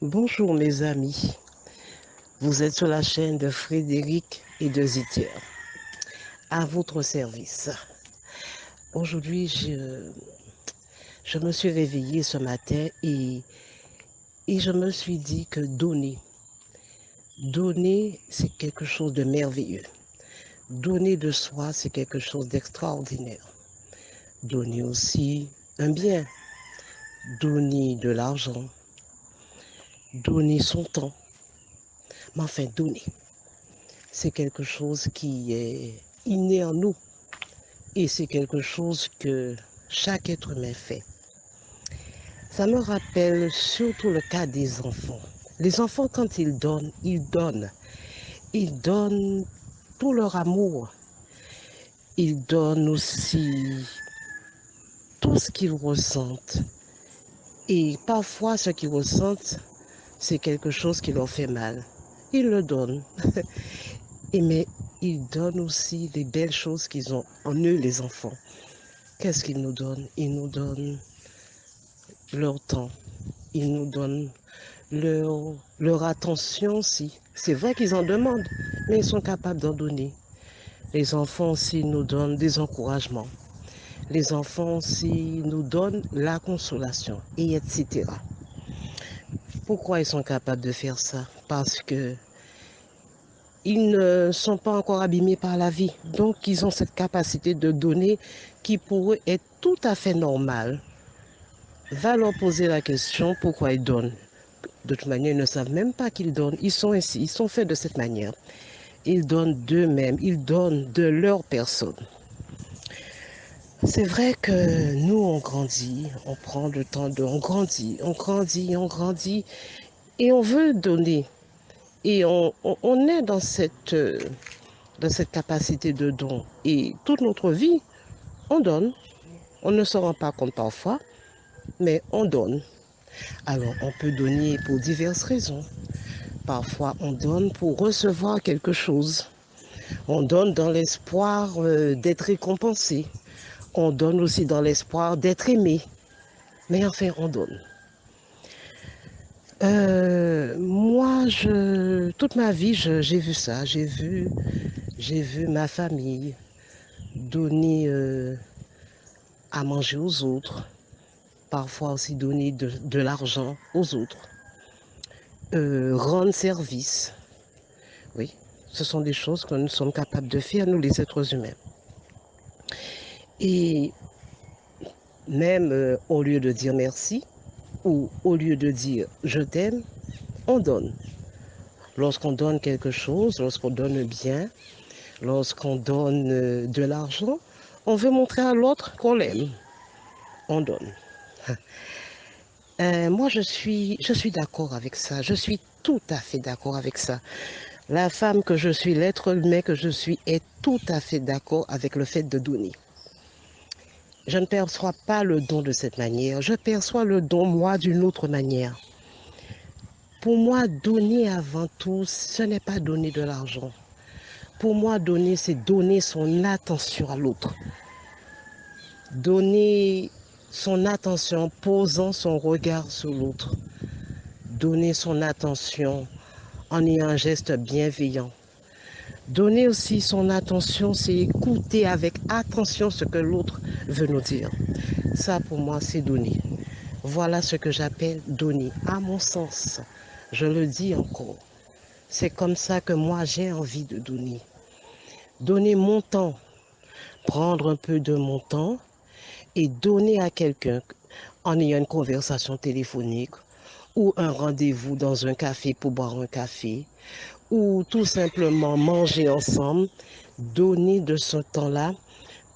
Bonjour mes amis, vous êtes sur la chaîne de Frédéric et de Zitier, à votre service. Aujourd'hui, je me suis réveillée ce matin et je me suis dit que donner, c'est quelque chose de merveilleux. Donner de soi, c'est quelque chose d'extraordinaire. Donner aussi un bien, donner de l'argent, donner son temps, mais enfin donner, c'est quelque chose qui est inné en nous. Et c'est quelque chose que chaque être humain fait. Ça me rappelle surtout le cas des enfants. Les enfants, quand ils donnent, ils donnent. Ils donnent tout leur amour. Ils donnent aussi tout ce qu'ils ressentent. Et parfois, ce qu'ils ressentent, c'est quelque chose qui leur fait mal. Ils le donnent. Mais ils donnent aussi les belles choses qu'ils ont en eux, les enfants. Qu'est-ce qu'ils nous donnent? Ils nous donnent leur temps. Ils nous donnent leur attention aussi. C'est vrai qu'ils en demandent, mais ils sont capables d'en donner. Les enfants aussi nous donnent des encouragements. Les enfants aussi nous donnent la consolation, et etc. Pourquoi ils sont capables de faire ça? Parce que ils ne sont pas encore abîmés par la vie. Donc, ils ont cette capacité de donner qui pour eux est tout à fait normale. Va leur poser la question pourquoi ils donnent. De toute manière, ils ne savent même pas qu'ils donnent. Ils sont ainsi, ils sont faits de cette manière. Ils donnent d'eux-mêmes, ils donnent de leur personne. C'est vrai que nous, on grandit, on prend le temps de... On grandit et on veut donner. Et on est dans cette capacité de don. Et toute notre vie, on donne. On ne se rend pas compte parfois, mais on donne. Alors, on peut donner pour diverses raisons. Parfois, on donne pour recevoir quelque chose. On donne dans l'espoir d'être récompensé. On donne aussi dans l'espoir d'être aimé. Mais enfin, on donne. Toute ma vie, j'ai vu ça. J'ai vu ma famille donner à manger aux autres. Parfois aussi donner de l'argent aux autres. Rendre service. Oui, ce sont des choses que nous sommes capables de faire, nous les êtres humains. Et même au lieu de dire merci, ou au lieu de dire je t'aime, on donne. Lorsqu'on donne quelque chose, lorsqu'on donne bien, lorsqu'on donne de l'argent, on veut montrer à l'autre qu'on l'aime. On donne. Moi, je suis d'accord avec ça. Je suis tout à fait d'accord avec ça. La femme que je suis, l'être humain que je suis, est tout à fait d'accord avec le fait de donner. Je ne perçois pas le don de cette manière. Je perçois le don, moi, d'une autre manière. Pour moi, donner avant tout, ce n'est pas donner de l'argent. Pour moi, donner, c'est donner son attention à l'autre. Donner son attention, posant son regard sur l'autre. Donner son attention en ayant un geste bienveillant. Donner aussi son attention, c'est écouter avec attention ce que l'autre veut nous dire. Ça, pour moi, c'est donner. Voilà ce que j'appelle donner. À mon sens, je le dis encore, c'est comme ça que moi, j'ai envie de donner. Donner mon temps, prendre un peu de mon temps et donner à quelqu'un en ayant une conversation téléphonique ou un rendez-vous dans un café pour boire un café ou tout simplement manger ensemble, donner de ce temps-là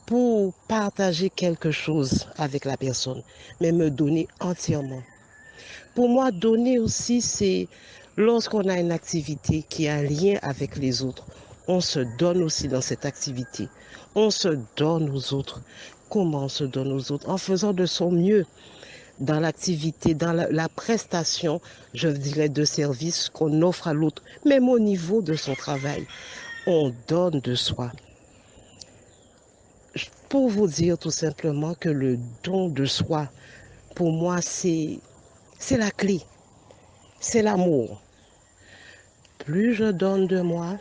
pour partager quelque chose avec la personne, mais me donner entièrement. Pour moi, donner aussi, c'est lorsqu'on a une activité qui a un lien avec les autres, on se donne aussi dans cette activité. On se donne aux autres. Comment on se donne aux autres? En faisant de son mieux dans l'activité, dans la prestation, je dirais, de service qu'on offre à l'autre, même au niveau de son travail. On donne de soi. Pour vous dire tout simplement que le don de soi, pour moi, c'est la clé. c'est l'amour. Plus je donne de moi,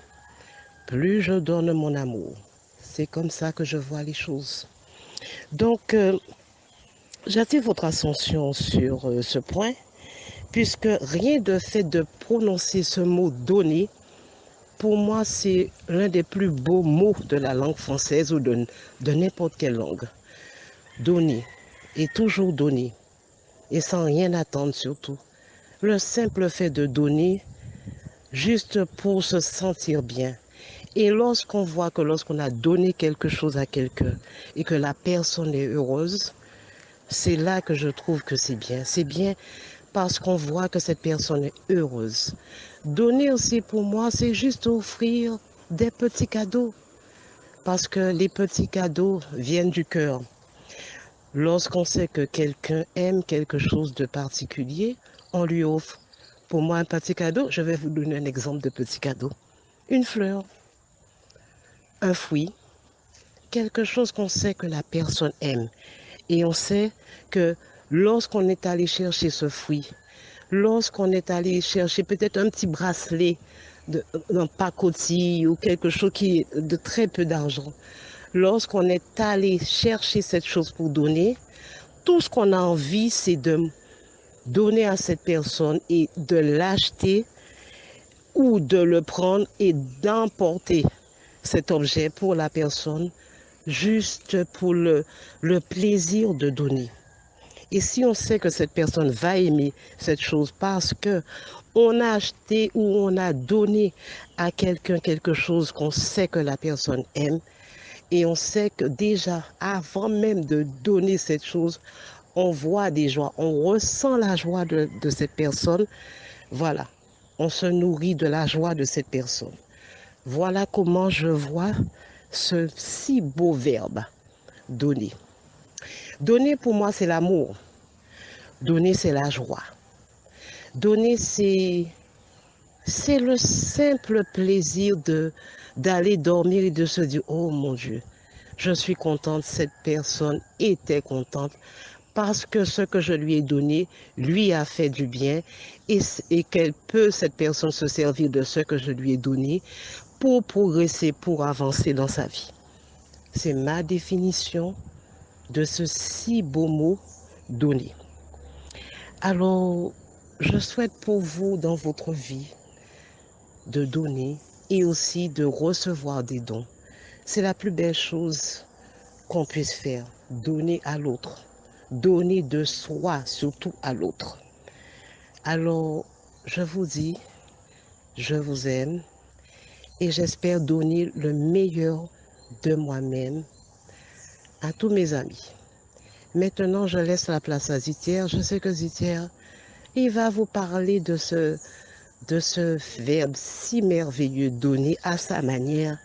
plus je donne mon amour. C'est comme ça que je vois les choses. Donc, j'attire votre attention sur ce point, puisque rien de fait de prononcer ce mot donner, pour moi, c'est l'un des plus beaux mots de la langue française ou de n'importe quelle langue. Donner, et toujours donner, et sans rien attendre surtout. Le simple fait de donner, juste pour se sentir bien. Et lorsqu'on voit que lorsqu'on a donné quelque chose à quelqu'un et que la personne est heureuse, c'est là que je trouve que c'est bien. C'est bien parce qu'on voit que cette personne est heureuse. Donner aussi pour moi, c'est juste offrir des petits cadeaux. Parce que les petits cadeaux viennent du cœur. Lorsqu'on sait que quelqu'un aime quelque chose de particulier, on lui offre. Pour moi, un petit cadeau, je vais vous donner un exemple de petit cadeau. Une fleur, un fruit, quelque chose qu'on sait que la personne aime. Et on sait que lorsqu'on est allé chercher ce fruit, lorsqu'on est allé chercher peut-être un petit bracelet d'un pacotille ou quelque chose qui est de très peu d'argent, lorsqu'on est allé chercher cette chose pour donner, tout ce qu'on a envie, c'est de donner à cette personne et de l'acheter ou de le prendre et d'emporter cet objet pour la personne, juste pour le plaisir de donner. Et si on sait que cette personne va aimer cette chose parce que on a acheté ou on a donné à quelqu'un quelque chose qu'on sait que la personne aime, et on sait que déjà, avant même de donner cette chose, on voit des joies, on ressent la joie de cette personne. Voilà, on se nourrit de la joie de cette personne. Voilà comment je vois ce si beau verbe, donner. Donner pour moi, c'est l'amour. Donner, c'est la joie. Donner, c'est le simple plaisir d'aller dormir et de se dire, oh mon Dieu, je suis contente, cette personne était contente parce que ce que je lui ai donné lui a fait du bien et qu'elle peut, cette personne, se servir de ce que je lui ai donné pour progresser, pour avancer dans sa vie. C'est ma définition de ce si beau mot donner. Alors, je souhaite pour vous dans votre vie de donner et aussi de recevoir des dons. C'est la plus belle chose qu'on puisse faire, donner à l'autre, donner de soi surtout à l'autre. Alors, je vous dis, je vous aime et j'espère donner le meilleur de moi-même à tous mes amis. Maintenant, je laisse la place à Zitière. Je sais que Zitière, il va vous parler de ce verbe si merveilleux donné à sa manière.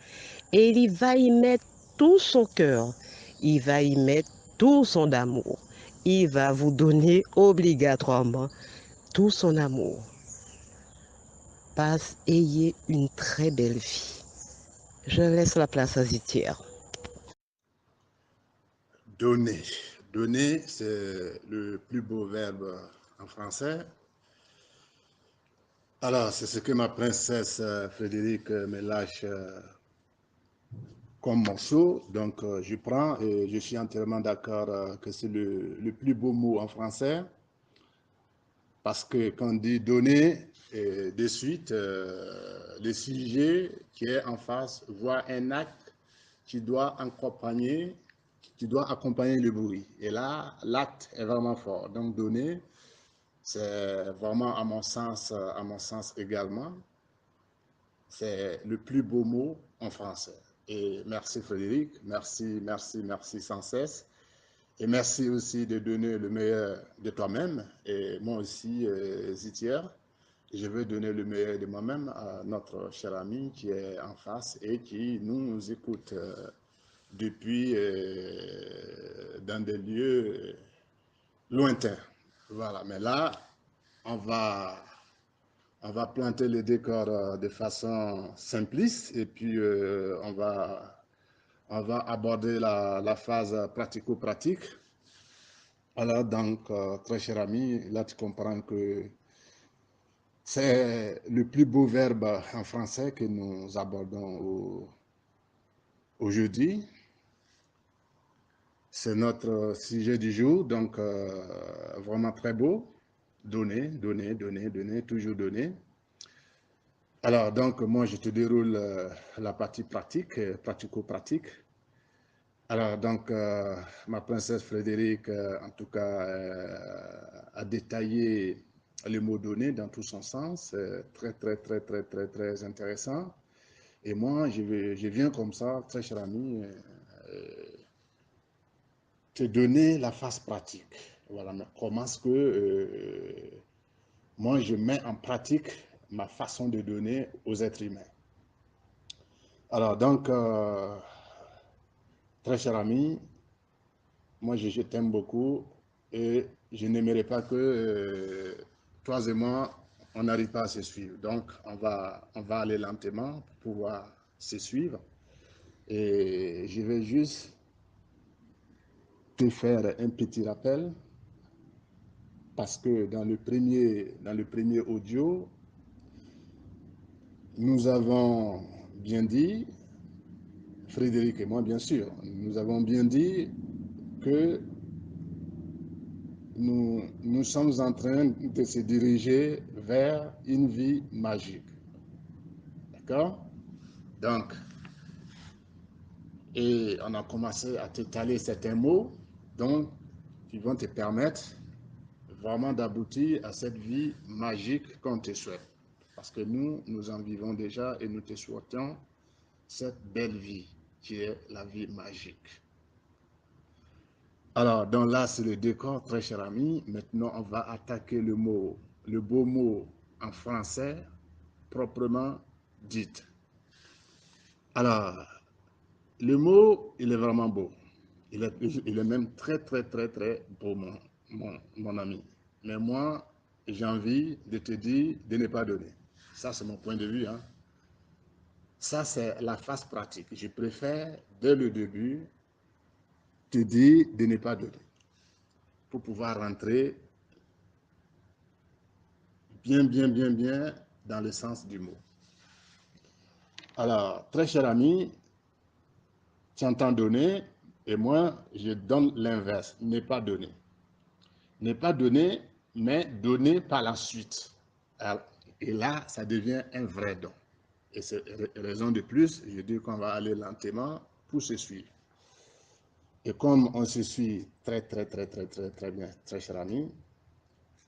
Et il va y mettre tout son cœur. Il va y mettre tout son amour. Il va vous donner obligatoirement tout son amour. Ayez une très belle vie. Je laisse la place à Zitière. Donner. Donner, c'est le plus beau verbe en français. Alors, c'est ce que ma princesse Frédéric me lâche comme morceau. Donc, je prends et je suis entièrement d'accord que c'est le plus beau mot en français. Parce que quand on dit donner, de suite, le sujet qui est en face voit un acte qui doit accompagner, le bruit. Et là, l'acte est vraiment fort. Donc, donner, c'est vraiment, à mon sens également, c'est le plus beau mot en français. Et merci Frédéric, merci sans cesse. Et merci aussi de donner le meilleur de toi-même. Et moi aussi, Zitière, je veux donner le meilleur de moi-même à notre cher ami qui est en face et qui nous écoute depuis dans des lieux lointains. Voilà, mais là, on va, on va planter le décor de façon simpliste et puis on va aborder la phase pratico-pratique. Alors donc, très cher ami, là tu comprends que C'est le plus beau verbe en français que nous abordons aujourd'hui. C'est notre sujet du jour, donc vraiment très beau. Donner, donner, donner, donner, toujours donner. Alors, donc, moi, je te déroule la partie pratique, pratico-pratique. Alors, donc, ma princesse Frédérique, en tout cas, a détaillé le mot donner dans tout son sens. Très, très, très, très, très, très intéressant. Et moi, je viens comme ça, très cher ami, te donner la phase pratique. Voilà, mais comment est-ce que moi, je mets en pratique ma façon de donner aux êtres humains. Alors, donc, très cher ami, moi, je t'aime beaucoup et je n'aimerais pas que toi et moi, on n'arrive pas à se suivre. Donc, on va aller lentement pour pouvoir se suivre. Et je vais juste te faire un petit rappel parce que dans le premier audio, nous avons bien dit, Frédéric et moi bien sûr, nous avons bien dit que nous sommes en train de se diriger vers une vie magique. D'accord? Donc, et on a commencé à t'étaler certains mots donc, qui vont te permettre vraiment d'aboutir à cette vie magique qu'on te souhaite. Parce que nous en vivons déjà et nous te souhaitons cette belle vie qui est la vie magique. Alors, donc là, c'est le décor, très cher ami. Maintenant, on va attaquer le beau mot en français, proprement dit. Alors, le mot, il est vraiment beau. Il est même très, très, très, très beau, mon ami. Mais moi, j'ai envie de te dire de ne pas donner. Ça, c'est mon point de vue. Hein. Ça, c'est la phase pratique. Je préfère, dès le début, te dire de ne pas donner. Pour pouvoir rentrer bien dans le sens du mot. Alors, très cher ami, tu entends donner, et moi, je donne l'inverse, ne pas donner. Ne pas donner, mais donner par la suite. Alors, et là, ça devient un vrai don. Et c'est raison de plus, je dis qu'on va aller lentement pour se suivre. Et comme on se suit très bien, très cher ami,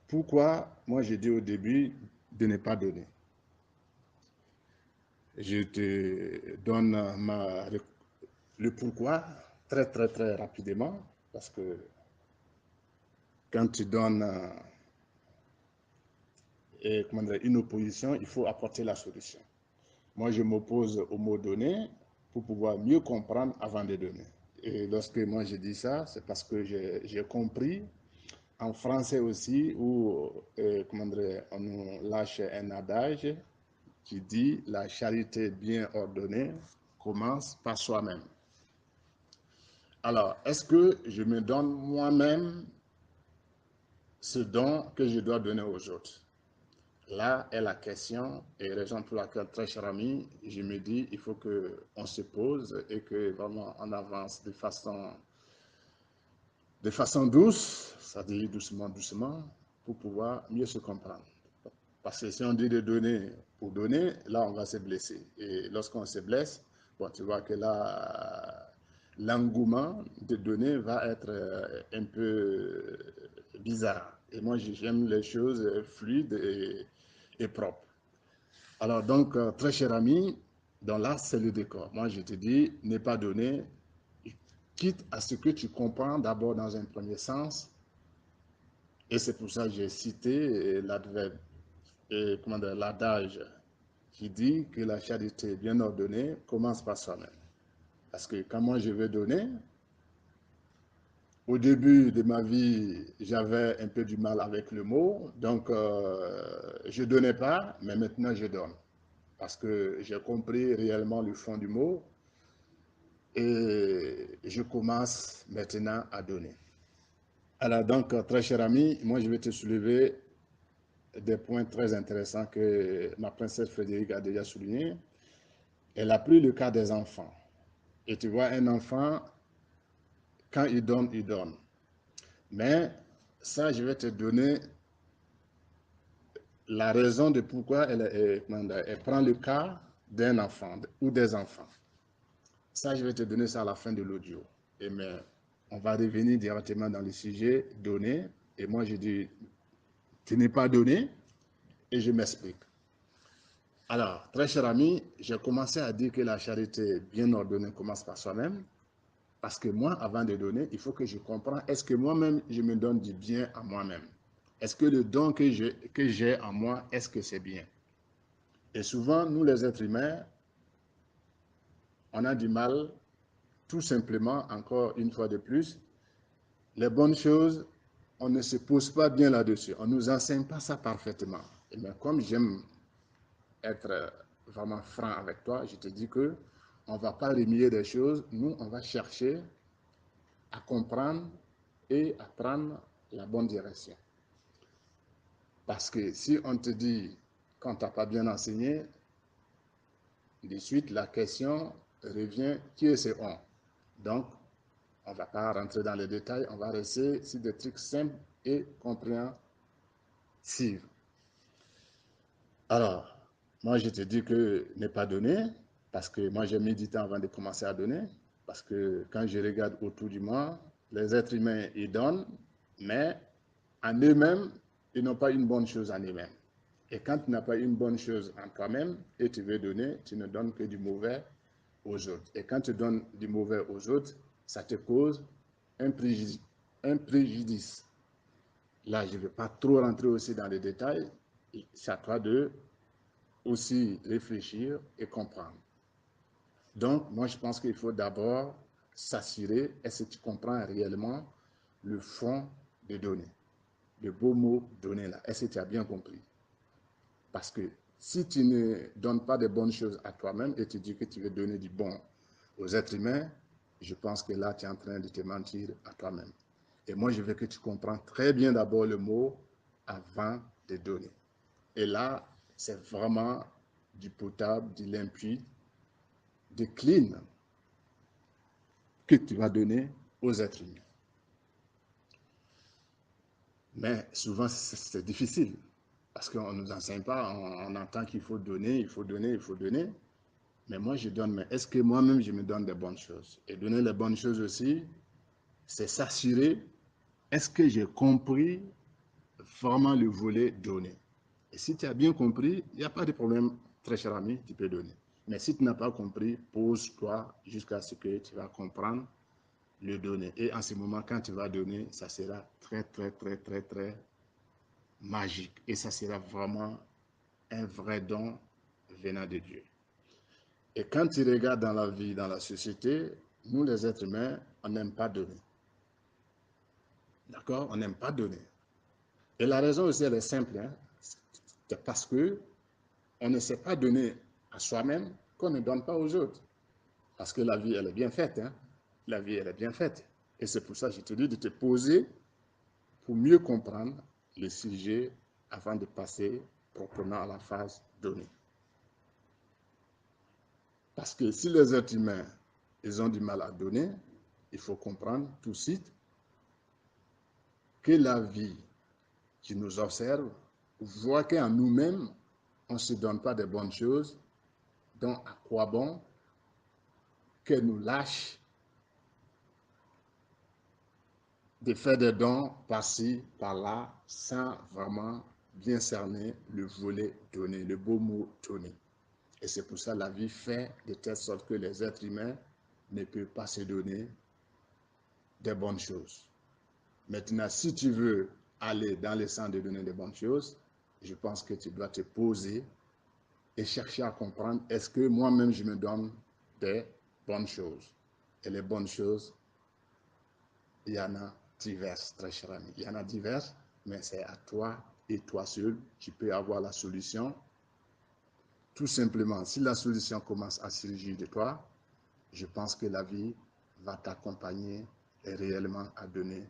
pourquoi, moi, je dis au début de ne pas donner. Je te donne le pourquoi très rapidement, parce que quand tu donnes une opposition, il faut apporter la solution. Moi, je m'oppose au mot donner pour pouvoir mieux comprendre avant de donner. Et lorsque moi je dis ça, c'est parce que j'ai compris en français aussi où on nous lâche un adage qui dit la charité bien ordonnée commence par soi-même. Alors, est-ce que je me donne moi-même ce don que je dois donner aux autres? Là est la question et raison pour laquelle, très cher ami, je me dis il faut qu'on se pose et que vraiment on avance de façon douce, c'est-à-dire doucement, pour pouvoir mieux se comprendre. Parce que si on dit de donner pour donner, là on va se blesser. Et lorsqu'on se blesse, bon, tu vois que là, l'engouement de donner va être un peu bizarre. Et moi, j'aime les choses fluides et propres. Alors donc, très cher ami, donc là, c'est le décor. Moi, je te dis, ne pas donner, quitte à ce que tu comprends d'abord dans un premier sens. Et c'est pour ça que j'ai cité l'adage qui dit que la charité bien ordonnée commence par soi-même. Parce que quand moi je vais donner, au début de ma vie, j'avais un peu du mal avec le mot, donc je ne donnais pas, mais maintenant je donne. Parce que j'ai compris réellement le fond du mot et je commence maintenant à donner. Alors donc, très cher ami, moi je vais te soulever des points très intéressants que ma princesse Frédérique a déjà soulignés. Elle a pris le cas des enfants. Et tu vois, un enfant, quand il donne, il donne. Mais ça, je vais te donner la raison de pourquoi elle prend le cas d'un enfant ou des enfants. Ça, je vais te donner ça à la fin de l'audio. Mais on va revenir directement dans le sujet donné. Et moi, je dis, tu n'es pas donné, et je m'explique. Alors, très cher ami, j'ai commencé à dire que la charité bien ordonnée commence par soi-même. Parce que moi, avant de donner, il faut que je comprenne, est-ce que moi-même, je me donne du bien à moi-même? Est-ce que le don que j'ai en moi, est-ce que c'est bien? Et souvent, nous les êtres humains, on a du mal, tout simplement, encore une fois de plus, les bonnes choses, on ne se pose pas bien là-dessus. On ne nous enseigne pas ça parfaitement. Et bien, comme j'aime être vraiment franc avec toi, je te dis que on ne va pas remuer des choses. Nous, on va chercher à comprendre et à prendre la bonne direction. Parce que si on te dit qu'on ne t'a pas bien enseigné, de suite, la question revient, qui est ce on? Donc, on ne va pas rentrer dans les détails, on va rester sur des trucs simples et compréhensifs. Alors, moi, je te dis que n'est pas donné, parce que moi, j'ai mis du temps avant de commencer à donner, parce que quand je regarde autour du monde, les êtres humains, ils donnent, mais en eux-mêmes, ils n'ont pas une bonne chose en eux-mêmes. Et quand tu n'as pas une bonne chose en toi-même et tu veux donner, tu ne donnes que du mauvais aux autres. Et quand tu donnes du mauvais aux autres, ça te cause un préjudice. Là, je ne vais pas trop rentrer aussi dans les détails. C'est à toi de aussi réfléchir et comprendre. Donc, moi, je pense qu'il faut d'abord s'assurer, est-ce que tu comprends réellement le fond des données, le beau mot donné là, est-ce que tu as bien compris? Parce que si tu ne donnes pas de bonnes choses à toi-même et tu dis que tu veux donner du bon aux êtres humains, je pense que là, tu es en train de te mentir à toi-même. Et moi, je veux que tu comprennes très bien d'abord le mot avant de donner. Et là, c'est vraiment du potable, du limpide, du clean que tu vas donner aux êtres humains. Mais souvent, c'est difficile parce qu'on ne nous enseigne pas, on entend qu'il faut donner, il faut donner, il faut donner. Mais moi, je donne, mais est-ce que moi-même, je me donne des bonnes choses? Et donner les bonnes choses aussi, c'est s'assurer, est-ce que j'ai compris vraiment le volet donner? Et si tu as bien compris, il n'y a pas de problème, très cher ami, tu peux donner. Mais si tu n'as pas compris, pose-toi jusqu'à ce que tu vas comprendre le donner. Et en ce moment, quand tu vas donner, ça sera très, très, très, très, très magique. Et ça sera vraiment un vrai don venant de Dieu. Et quand tu regardes dans la vie, dans la société, nous les êtres humains, on n'aime pas donner. D'accord? On n'aime pas donner. Et la raison aussi, elle est simple. Hein? C'est parce que on ne sait pas donner à soi-même qu'on ne donne pas aux autres. Parce que la vie, elle est bien faite. Hein? La vie, elle est bien faite. Et c'est pour ça que je te dis de te poser pour mieux comprendre le sujet avant de passer proprement à la phase donnée. Parce que si les êtres humains, ils ont du mal à donner, il faut comprendre tout de suite que la vie qui nous observe voit qu'en nous-mêmes, on ne se donne pas de bonnes choses, donc à quoi bon qu'elle nous lâche de faire des dons par-ci, par-là, sans vraiment bien cerner le volet donné, le beau mot donné. Et c'est pour ça que la vie fait de telle sorte que les êtres humains ne peuvent pas se donner des bonnes choses. Maintenant, si tu veux aller dans le sens de donner des bonnes choses, je pense que tu dois te poser et chercher à comprendre, est-ce que moi-même je me donne des bonnes choses? Et les bonnes choses, il y en a diverses, très cher ami. Il y en a diverses, mais c'est à toi et toi seul, tu peux avoir la solution. Tout simplement, si la solution commence à surgir de toi, je pense que la vie va t'accompagner réellement à donner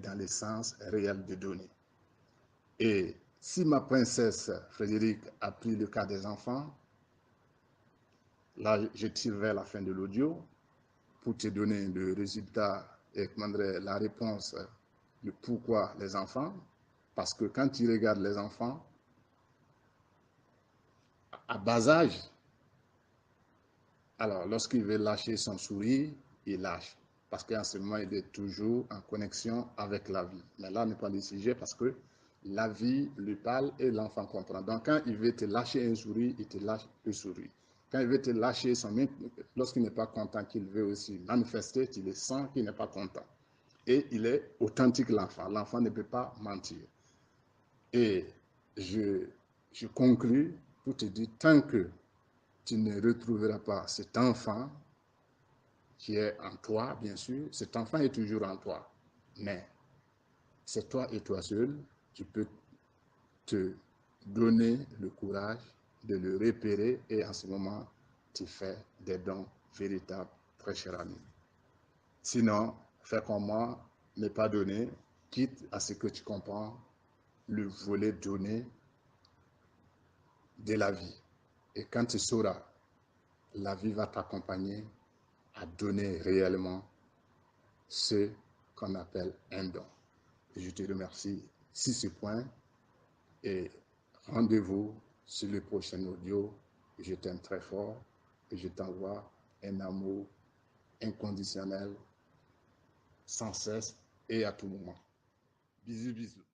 dans le sens réel de donner. Et si ma princesse Frédérique a pris le cas des enfants, là, je tire vers la fin de l'audio pour te donner le résultat et la réponse de pourquoi les enfants. Parce que quand tu regardes les enfants, à bas âge, alors lorsqu'il veut lâcher son sourire, il lâche. Parce qu'en ce moment, il est toujours en connexion avec la vie. Mais là, on n'est pas le sujet parce que la vie lui parle et l'enfant comprend. Donc, quand il veut te lâcher un sourire, il te lâche le sourire. Quand il veut te lâcher son main, lorsqu'il n'est pas content, qu'il veut aussi manifester, tu le sens qu'il n'est pas content. Et il est authentique, l'enfant. L'enfant ne peut pas mentir. Et je conclus pour te dire, tant que tu ne retrouveras pas cet enfant qui est en toi, bien sûr, cet enfant est toujours en toi. Mais c'est toi et toi seul qui peux te donner le courage de le repérer et en ce moment, tu fais des dons véritables, très cher ami. Sinon, fais comme moi, ne pas donner, quitte à ce que tu comprends le volet donné de la vie. Et quand tu sauras, la vie va t'accompagner à donner réellement ce qu'on appelle un don. Je te remercie sur ce point et rendez-vous sur le prochain audio. Je t'aime très fort et je t'envoie un amour inconditionnel, sans cesse et à tout moment. Bisous, bisous.